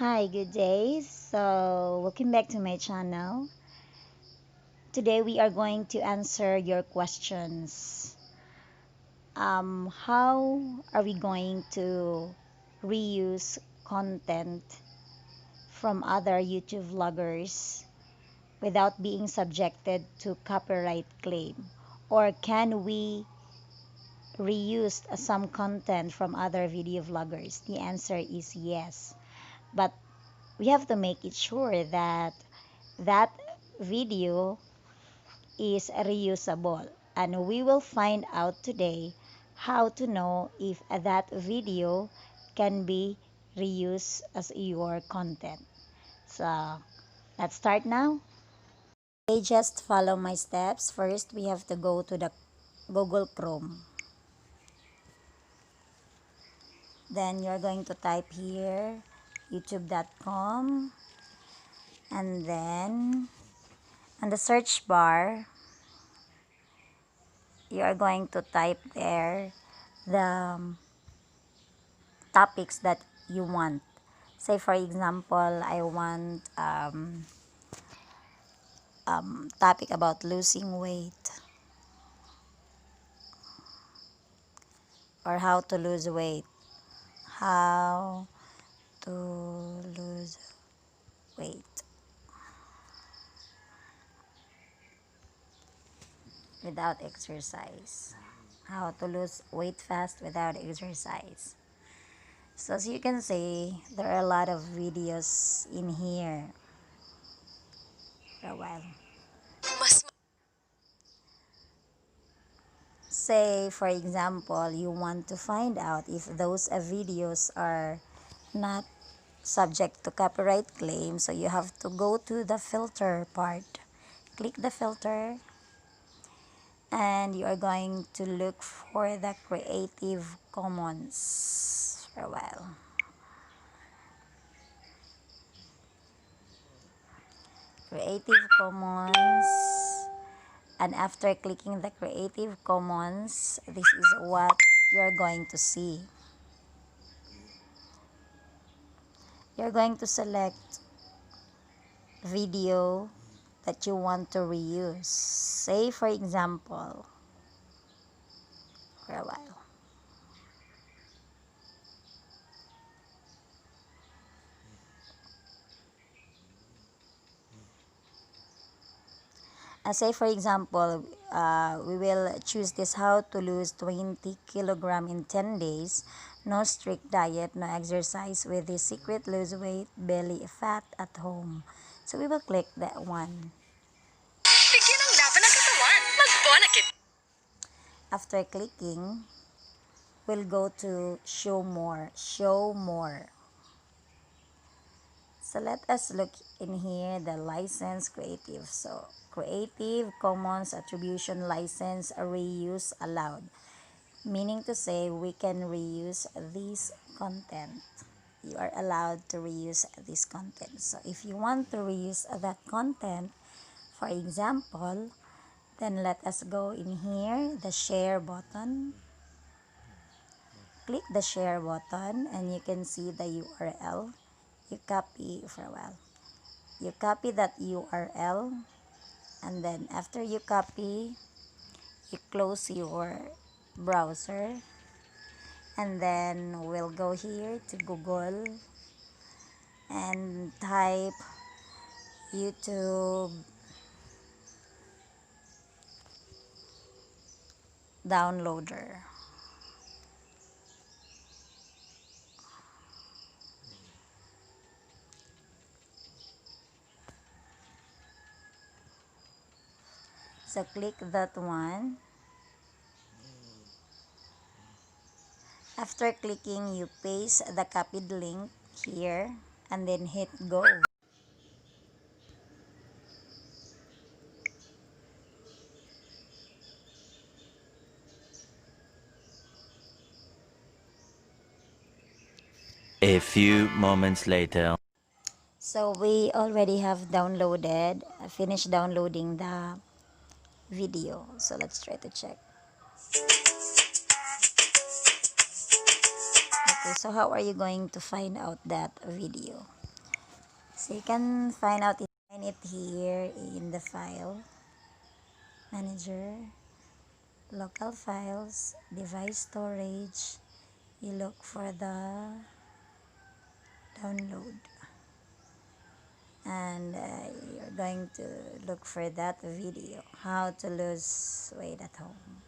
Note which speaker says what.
Speaker 1: Hi, good day. So, welcome back to my channel. Today we are going to answer your questions. How are we going to reuse content from other YouTube vloggers without being subjected to copyright claim? Or can we reuse some content from other video vloggers? The answer is yes. But we have to make it sure that that video is reusable, and we will find out today how to know if that video can be reused as your content. So let's start now. Okay, just follow my steps. First, we have to go to the Google Chrome. Then you're going to type here youtube.com, and then on the search bar you are going to type there the topics that you want. Say for example, I want topic about losing weight or how to lose weight. How to lose weight without exercise. How to lose weight fast without exercise. So as you can see, there are a lot of videos in here for a while. Say for example, you want to find out if those videos are not subject to copyright claim, so you have to go to the filter part. Click the filter and you are going to look for the Creative Commons for a while. Creative Commons, and after clicking the Creative Commons, this is what you're going to see. You're going to select video that you want to reuse. Say for example, for a while. Say for example, we will choose this: how to lose 20 kilogram in 10 days, no strict diet, no exercise, with the secret lose weight, belly fat at home. So we will click that one. After clicking, we'll go to show more. So let us look in here, the license creative. So Creative Commons Attribution License Reuse Allowed. Meaning to say we can reuse this content. You are allowed to reuse this content. So if you want to reuse that content, for example, then let us go in here, the share button. Click the share button and you can see the URL. You copy for a while. You copy that URL, and then after you copy, you close your browser, and then we'll go here to Google and type YouTube downloader. So click that one. After clicking, you paste the copied link here and then hit go.
Speaker 2: A few moments later.
Speaker 1: So we already have finished downloading the video. So let's try to check. Okay, so how are you going to find out that video? So you can find it here in the file manager, local files, device storage. You look for the download, and you're going to look for that video, how to lose weight at home.